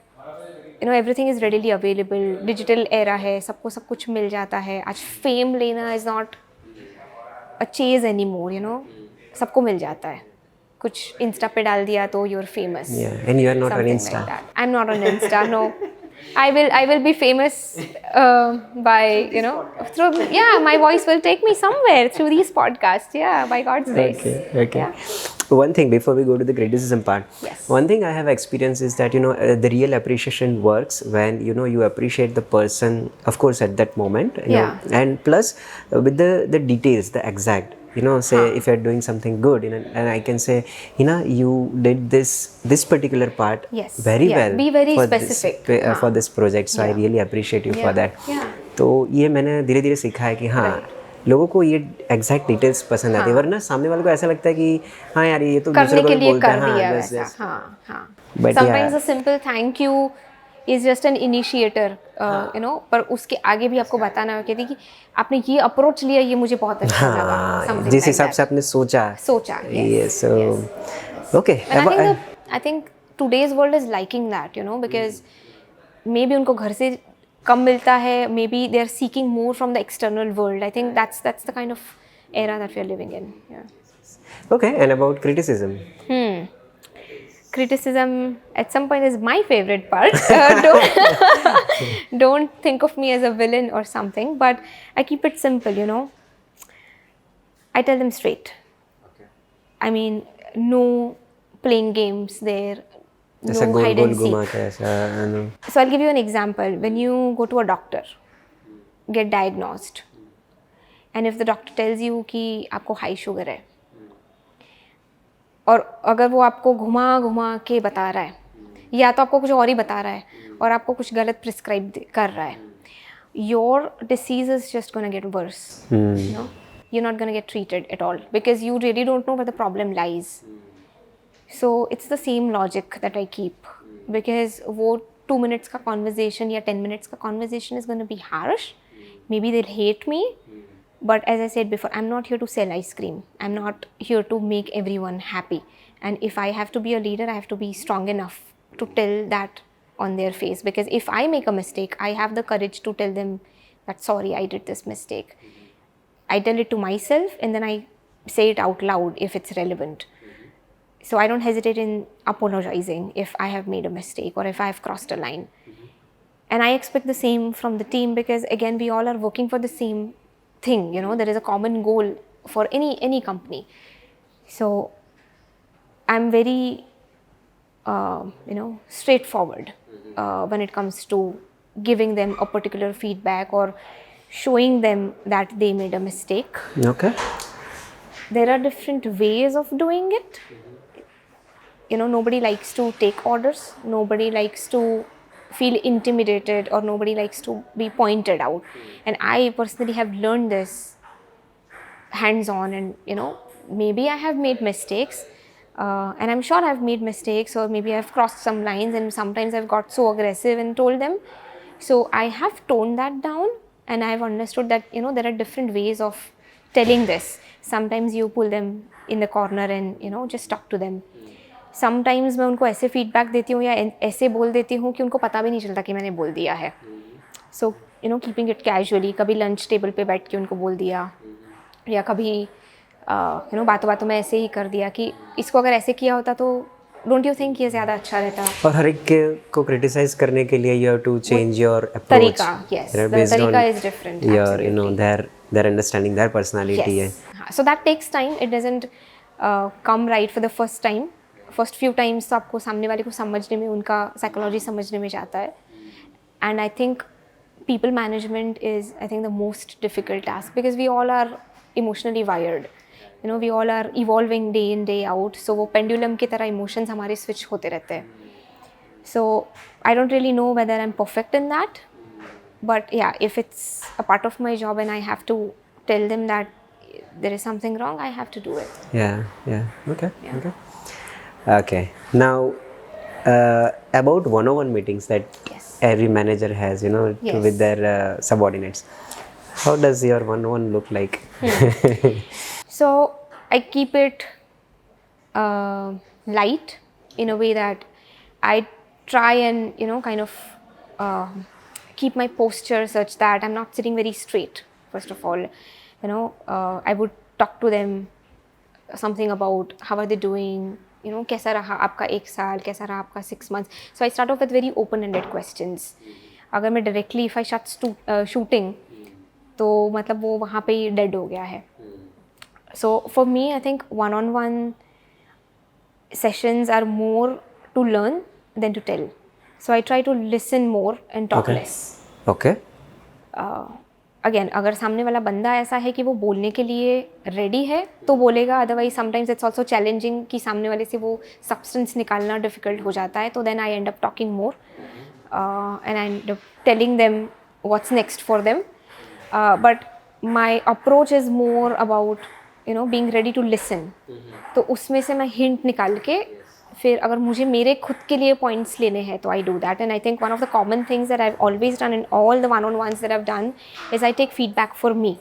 everything is readily available. Digital era है, सबको सब कुछ मिल जाता है. आज फेम लेना is not a chase any more, सबको मिल जाता है. कुछ इंस्टा पे डाल दिया तो you are famous. And you are not on insta. I am not on insta. No, I will be famous by through my voice will take me somewhere through these podcasts, by God's grace. Okay. Yeah. One thing before we go to the criticism part, yes. One thing I have experienced is that the real appreciation works when you appreciate the person, of course, at that moment, and plus with the details, the exact. Say if you're doing something good, and I can say, you did this particular part very well. Be very specific for this project, so I really appreciate you for that. तो ये मैंने धीरे धीरे सीखा है कि लोगों को ये एग्जैक्ट डिटेल्स पसंद आती है, वरना सामने वाले को ऐसा लगता है कि हाँ यार ये तो दूसरे को भी बोलता है. But sometimes a simple thank you is just an initiator, पर उसके आगे भी आपको बताना होगा कि आपने ये अप्रोच लिया, ये मुझे बहुत अच्छा लगा, जिस हिसाब से आपने सोचा. Yes. Okay. And I think today's world is liking that, because maybe उनको घर से कम मिलता है, maybe they are seeking more from the external world. I think that's the kind of era that we are living in. Okay. And about criticism. Criticism at some point is my favorite part. Don't think of me as a villain or something, but I keep it simple, I tell them straight. I mean, no playing games there, no hide and seek. So I'll give you an example. When you go to a doctor, get diagnosed, and if the doctor tells you कि आपको high sugar है, और अगर वो आपको घुमा घुमा के बता रहा है या तो आपको कुछ और ही बता रहा है और आपको कुछ गलत प्रिस्क्राइब कर रहा है, your disease is just going to get worse. You know, you're not going to get treated at all because you really don't know where the problem lies. So it's the same logic that I keep, because वो 2 minutes का conversation या 10 minutes का conversation is going to be harsh. Maybe they'll hate me, but as I said before, I'm not here to sell ice cream. I'm not here to make everyone happy. And if I have to be a leader, I have to be strong enough to tell that on their face, because if I make a mistake, I have the courage to tell them that sorry, I did this mistake. I tell it to myself and then I say it out loud if it's relevant. So I don't hesitate in apologizing if I have made a mistake or if I have crossed a line. And I expect the same from the team, because again, we all are working for the same thing. You know, there is a common goal for any company. So I'm very straightforward when it comes to giving them a particular feedback or showing them that they made a mistake. Okay. There are different ways of doing it. You know, nobody likes to take orders. Nobody likes to feel intimidated, or nobody likes to be pointed out. And I personally have learned this hands-on, and maybe I have made mistakes. And I'm sure I've made mistakes, or maybe I've crossed some lines, and sometimes I've got so aggressive and told them. So I have toned that down, and I've understood that there are different ways of telling this. Sometimes you pull them in the corner and just talk to them. Sometimes मैं उनको ऐसे feedback देती हूँ या ऐसे बोल देती हूँ कि उनको पता भी नहीं चलता कि मैंने बोल दिया है. So keeping it casually. कभी lunch table पे बैठ के उनको बोल दिया, या कभी बातों बातों में ऐसे ही कर दिया कि इसको अगर ऐसे किया होता तो डोंट यू थिंक ये ज़्यादा अच्छा रहता. और हर एक को क्रिटिसाइज करने के लिए you have to change your approach. तरीका, yes, the तरीका is different. Your their understanding, their personality है. So that takes time. It doesn't come right for the first time. First few times तो आपको सामने वाले को समझने में, उनका psychology समझने में जाता है. And I think people management is, I think, the most difficult task, because we all are emotionally wired. We all are evolving day in day out. So वो pendulum की तरह emotions हमारे switch होते रहते हैं. So I don't really know whether I'm perfect in that, but yeah, if it's a part of my job and I have to tell them that there is something wrong, I have to do it. Okay. Now, about one-on-one meetings that every manager has, with their subordinates. How does your one-on-one look like? So I keep it light in a way that I try and kind of keep my posture such that I'm not sitting very straight. First of all, I would talk to them something about how are they doing, कैसा रहा आपका 1 साल, कैसा रहा आपका 6 months. So I start off with very open-ended questions. अगर मैं directly if I start shooting, तो मतलब वो वहाँ पे ही dead हो गया है. So for me, I think one-on-one sessions are more to learn than to tell. So I try to listen more and talk less. Okay. Again, अगर सामने वाला बंदा ऐसा है कि वो बोलने के लिए रेडी है तो बोलेगा, otherwise sometimes it's also challenging कि सामने वाले से वो सब्सटेंस निकालना डिफिकल्ट हो जाता है. तो then I end up talking more and I end up telling them what's next for them. But my approach is more about being ready to listen. तो उसमें से मैं हिंट निकाल के फिर अगर मुझे मेरे खुद के लिए पॉइंट्स लेने हैं तो I do that. And I think one of the common things that I have always done in all the one-on-ones that I've done is I take feedback for me.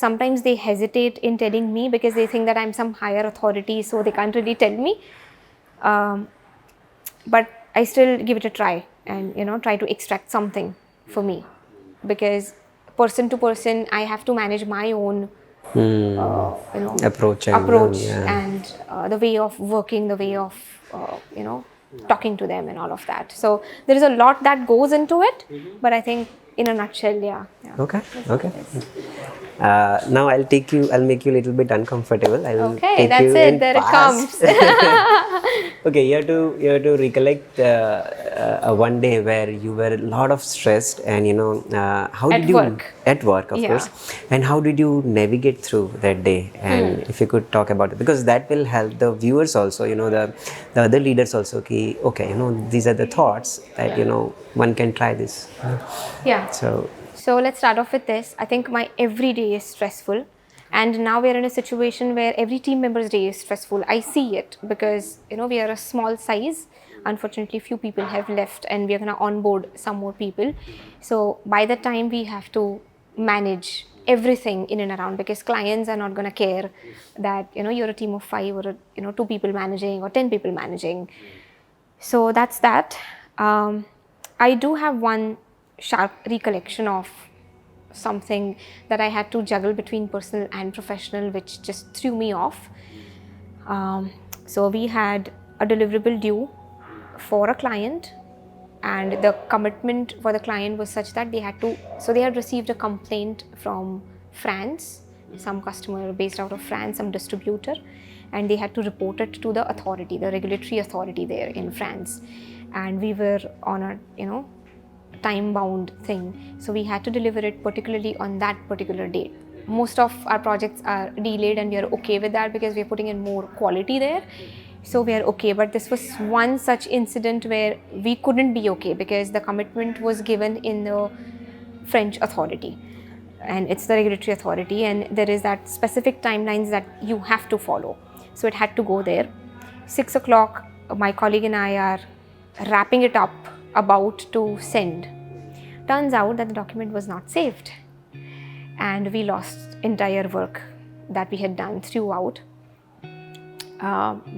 Sometimes they hesitate in telling me because they think that I'm some higher authority, so they can't really tell me. But I still give it a try and try to extract something for me, because person to person I have to manage my own approach and the way of working, the way of talking to them and all of that. So there is a lot that goes into it, but I think in a nutshell, yeah. Okay. Okay. Now I'll make you a little bit uncomfortable. I'll Okay, take that's you it. in There it past. comes. Okay, you have to recollect one day where you were a lot of stressed, and how At did you work. at work, of Yeah. course, and how did you navigate through that day? And if you could talk about it, because that will help the viewers also, the other leaders also. Okay, these are the thoughts that one can try this. Yeah. So So let's start off with this. I think my every day is stressful. And now we're in a situation where every team member's day is stressful. I see it because, we are a small size. Unfortunately, few people have left and we are going to onboard some more people. So by the time we have to manage everything in and around, because clients are not going to care that, you're a team of 5 or, 2 people managing or 10 people managing. So that's that. I do have one sharp recollection of something that I had to juggle between personal and professional, which just threw me off. So we had a deliverable due for a client, and the commitment for the client was such that they had received a complaint from France, some customer based out of France, some distributor, and they had to report it to the authority, the regulatory authority there in France. And we were on a time bound thing, so we had to deliver it particularly on that particular date. Most of our projects are delayed and we are okay with that because we are putting in more quality there, so we are okay. But this was one such incident where we couldn't be okay because the commitment was given in the French authority, and it's the regulatory authority, and there is that specific timelines that you have to follow. So it had to go there. 6 o'clock, my colleague and I are wrapping it up, about to send. Turns out that the document was not saved, and we lost entire work that we had done throughout.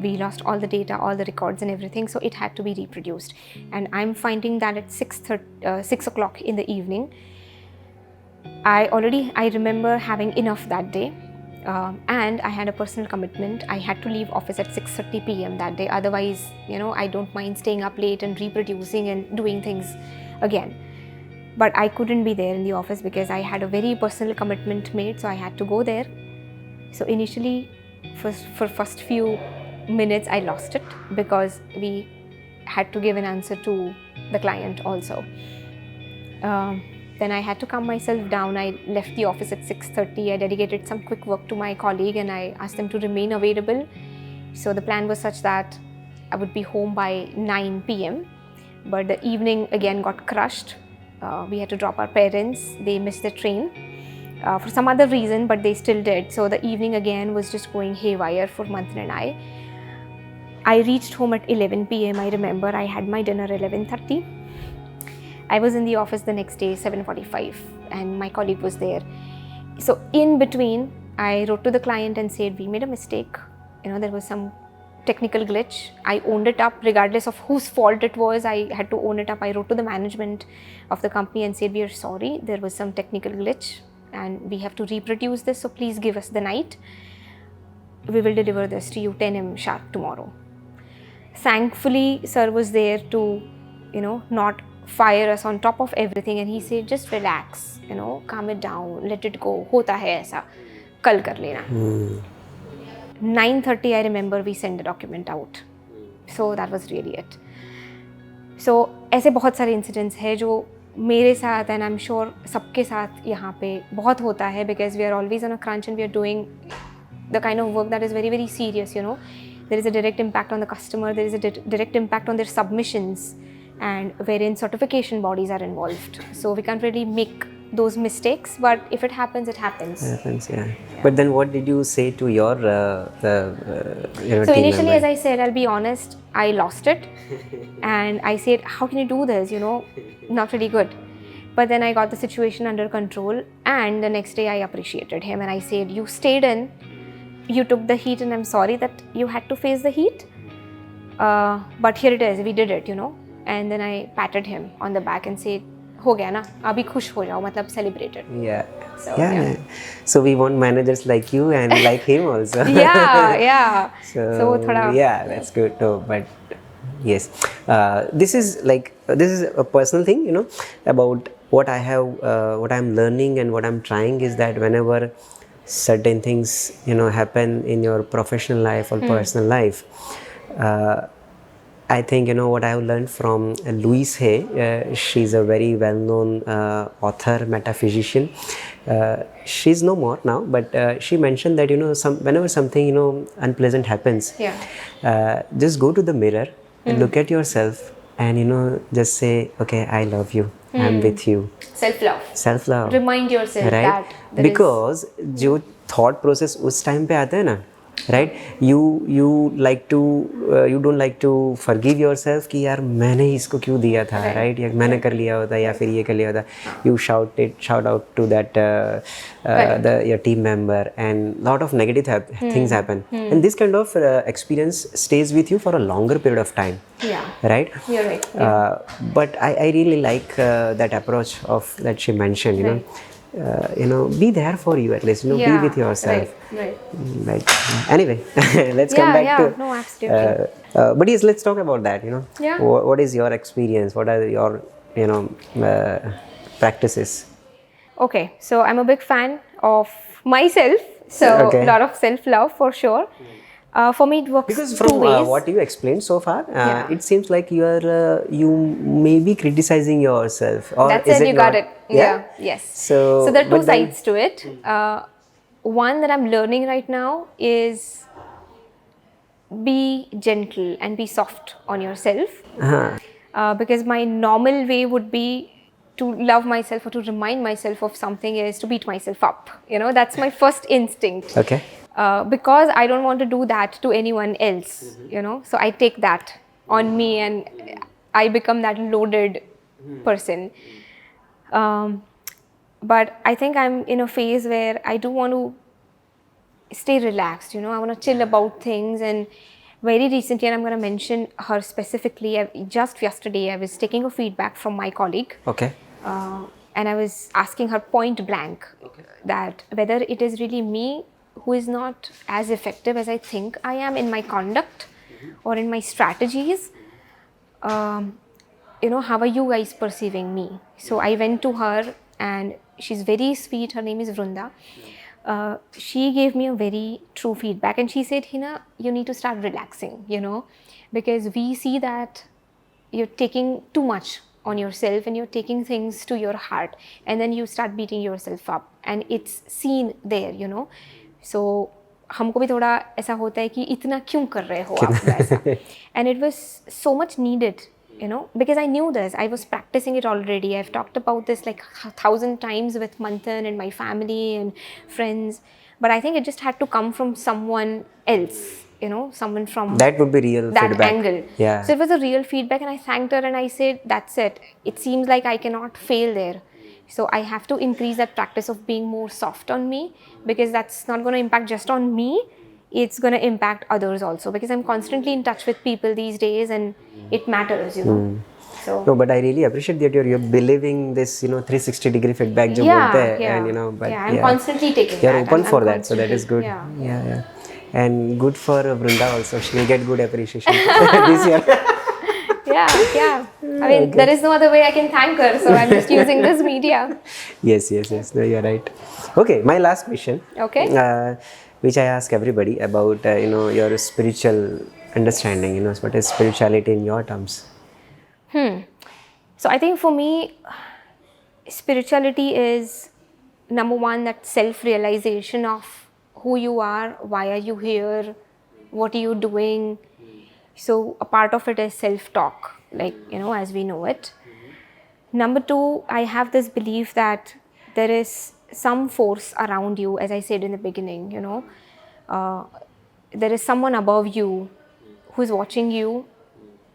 We lost all the data, all the records and everything, so it had to be reproduced. And I'm finding that at 6 o'clock in the evening. I remember having enough that day, and I had a personal commitment. I had to leave office at 6:30 p.m. that day. Otherwise, I don't mind staying up late and reproducing and doing things again. But I couldn't be there in the office because I had a very personal commitment made, so I had to go there. So initially, for first few minutes, I lost it because we had to give an answer to the client also. Then I had to calm myself down. I left the office at 6:30. I dedicated some quick work to my colleague and I asked them to remain available. So the plan was such that I would be home by 9 p.m. But the evening again got crushed. We had to drop our parents. They missed the train for some other reason, but they still did. So the evening again was just going haywire for Manthan and I. I reached home at 11 p.m. I remember I had my dinner at 11:30. I was in the office the next day, 7:45, and my colleague was there. So in between, I wrote to the client and said, we made a mistake. There was some technical glitch. I owned it up, regardless of whose fault it was. I had to own it up. I wrote to the management of the company and said, we are sorry, there was some technical glitch and we have to reproduce this, so please give us the night. We will deliver this to you 10 a.m. sharp tomorrow. Thankfully, sir was there to, not fire us on top of everything, and he said, just relax, calm it down, let it go, hota hai aisa, kal kar lena. 9:30 I remember we sent the document out. So that was really it. So ऐसे बहुत सारे incidents हैं जो मेरे साथ, and I'm sure सबके साथ यहाँ पे बहुत होता है, because we are always on a crunch and we are doing the kind of work that is very, very serious, There is a direct impact on the customer, there is a direct impact on their submissions, and wherein certification bodies are involved. So we can't really make those mistakes, but if it happens, it happens. It happens, yeah. But then what did you say to your so team initially, member? as I said, I'll be honest, I lost it. And I said, how can you do this? Not really good. But then I got the situation under control, and the next day I appreciated him and I said, you stayed in, you took the heat, and I'm sorry that you had to face the heat. But here it is, we did it, And then I patted him on the back and said, हो गया ना, अभी खुश हो जाओ, मतलब celebrated. Yeah. So, yeah. So we want managers like you and like him also. yeah. So thoda, yeah, that's good too. But yes, this is a personal thing, about what I'm learning and what I'm trying is that whenever certain things happen in your professional life or personal life, I think what I have learned from Louise Hay. She's a very well-known author, metaphysician. She's no more now, but she mentioned that whenever something unpleasant happens, just go to the mirror and look at yourself and just say, okay, I love you. I'm with you. Self-love. Remind yourself Right? that there Because जो thought process उस time पे आता है ना, right? You don't like to forgive yourself कि यार मैंने इसको क्यों दिया था, right? या मैंने कर लिया होता या फिर ये कर लिया होता. You shout out to that your team member, and lot of negative things happen, and this kind of experience stays with you for a longer period of time. Right? You're right. But I really like that approach of that she mentioned. Be there for you at least. Be with yourself. Right. Anyway, let's come back to. No, absolutely. But yes, let's talk about that. What is your experience? What are your practices? Okay, so I'm a big fan of myself. So a lot of self-love for sure. For me, it works because two from ways. what you explained so far, it seems like you may be criticizing yourself. Or That's is it. You got not? it. Yeah. Yes. So there are two but then- sides to it. One that I'm learning right now is be gentle and be soft on yourself. Because my normal way would be to love myself or to remind myself of something is to beat myself up. That's my first instinct. Okay. Because I don't want to do that to anyone else, so I take that on me and I become that loaded person. But I think I'm in a phase where I do want to stay relaxed, I want to chill about things. And very recently, and I'm going to mention her specifically, just yesterday I was taking a feedback from my colleague. Okay. And I was asking her point blank that whether it is really me who is not as effective as I think I am in my conduct or in my strategies. How are you guys perceiving me? So I went to her and she's very sweet. Her name is Vrunda. She gave me a very true feedback and she said, Heena, you need to start relaxing, because we see that you're taking too much on yourself and you're taking things to your heart and then you start beating yourself up and it's seen there, So हमको भी थोड़ा ऐसा होता है कि इतना क्यों कर रहे हो आप वैसा. And it was so much needed, because I knew this. I was practicing it already. I've talked about this like 1,000 times with Manthan and my family and friends. But I think it just had to come from someone else, someone from that would be real that feedback. Angle. Yeah. So it was a real feedback and I thanked her and I said, that's it. It seems like I cannot fail there. So I have to increase that practice of being more soft on me, because that's not going to impact just on me. It's going to impact others also, because I'm constantly in touch with people these days and it matters, So no, but I really appreciate that you're believing this 360-degree feedback jo bolte hai, and but I'm constantly taking you're that. open I'm for that, so that is good. Yeah. And good for Vrunda also. She'll get good appreciation this year. Yeah. I mean, there is no other way I can thank her, so I'm just using this media. Yes. No, you're right. Okay, my last question. Okay. Which I ask everybody about, your spiritual understanding. What is spirituality in your terms? So I think for me, spirituality is number one, that self-realization of who you are, why are you here, what are you doing. So a part of it is self-talk, like, as we know it. Number two, I have this belief that there is some force around you, as I said in the beginning, there is someone above you who is watching you,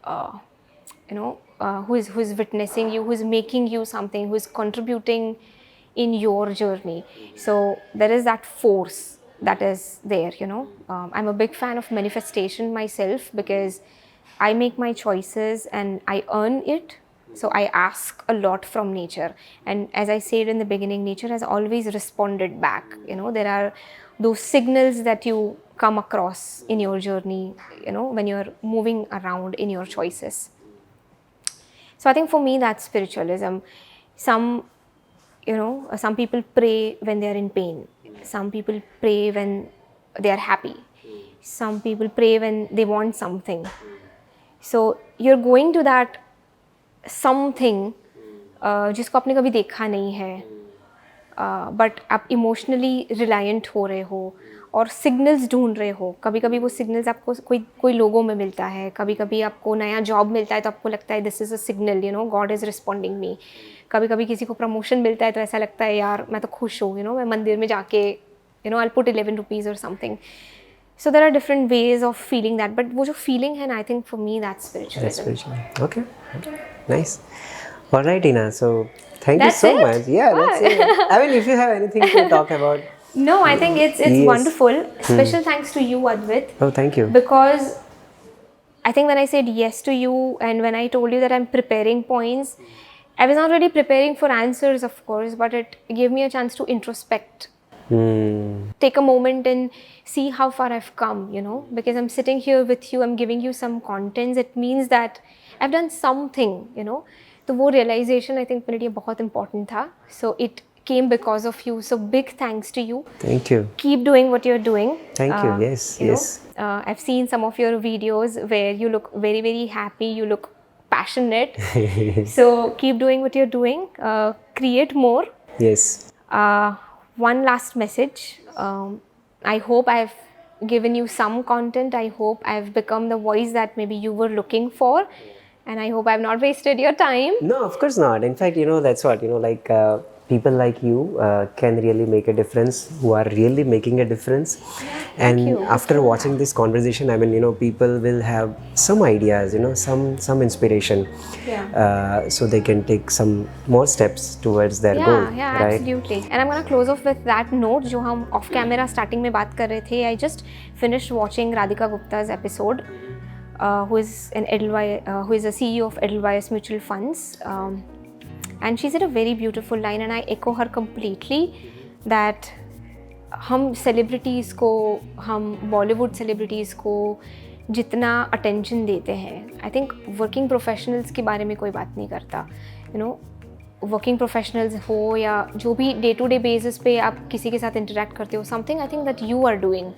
who is witnessing you, who is making you something, who is contributing in your journey. So there is that force that is there, I'm a big fan of manifestation myself, because I make my choices and I earn it. So I ask a lot from nature. And as I said in the beginning, nature has always responded back. There are those signals that you come across in your journey, when you're moving around in your choices. So I think for me, that's spiritualism. Some, some people pray when they are in pain. Some people pray when they are happy. Some people pray when they want something. So you're going to that something जिसको आपने कभी देखा नहीं है, but आप emotionally reliant हो रहे हो और सिग्नल्स ढूंढ रहे हो. कभी कभी वो सिग्नल्स आपको कोई लोगों में मिलता है, कभी कभी आपको नया जॉब मिलता है तो आपको लगता है this is a signal, God is responding me. कभी कभी किसी को प्रमोशन मिलता है तो ऐसा लगता है यार मैं तो खुश हूँ, मैं मंदिर में जाके I'll put 11 rupees or something. So there are different ways of feeling that, but वो जो feeling है ना, I think for me that's spiritualism. That's spiritual. Okay. Nice. All right, Heena. So thank That's you so it? much. Yeah, that's it. I mean, if you have anything to talk about. No, I think it's Yes. wonderful. Special thanks to you, Advait. Oh, thank you. Because I think when I said yes to you and when I told you that I'm preparing points, I was not really preparing for answers, of course, but it gave me a chance to introspect. Take a moment and see how far I've come, because I'm sitting here with you, I'm giving you some contents. It means that I've done something, तो वो realization I think मेरे लिए बहुत important था. So it came because of you. So big thanks to you. Thank you. Keep doing what you're doing. Thank you. Yes. Yes. I've seen some of your videos where you look very, very happy. You look passionate. So keep doing what you're doing. Create more. Yes. One last message. I hope I've given you some content. I hope I've become the voice that maybe you were looking for. And I hope I've not wasted your time. No, of course not. In fact, that's what, like people like you can really make a difference, who are really making a difference. And after watching this conversation, I mean, people will have some ideas, some inspiration. Yeah. So they can take some more steps towards their goal. Yeah, right? Absolutely. And I'm going to close off with that note, जो हम off camera starting में बात कर रहे थे. I just finished watching Radhika Gupta's episode. Who is a CEO of Edelweiss Mutual Funds, and she said a very beautiful line, and I echo her completely. That हम celebrities को, हम Bollywood celebrities को जितना attention देते हैं, I think working professionals के बारे में कोई बात नहीं करता. Working professionals हो या जो भी day to day basis पे आप किसी के साथ interact करते हो, something I think that you are doing.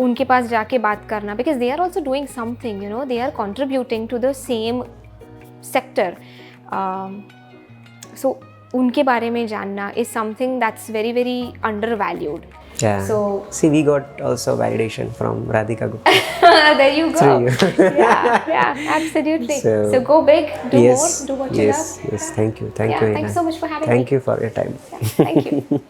उनके पास जाके बात करना, because they are also doing something, they are contributing to the same sector. So उनके बारे में जानना is something that's very, very undervalued. Yeah. So see, we got also validation from Radhika Gupta. There you go. Yeah, absolutely. So go big, do more, do what you love. Yes, thank you. Thank you, Heena. Thanks so much for having me. Thank you for your time. Yeah, thank you.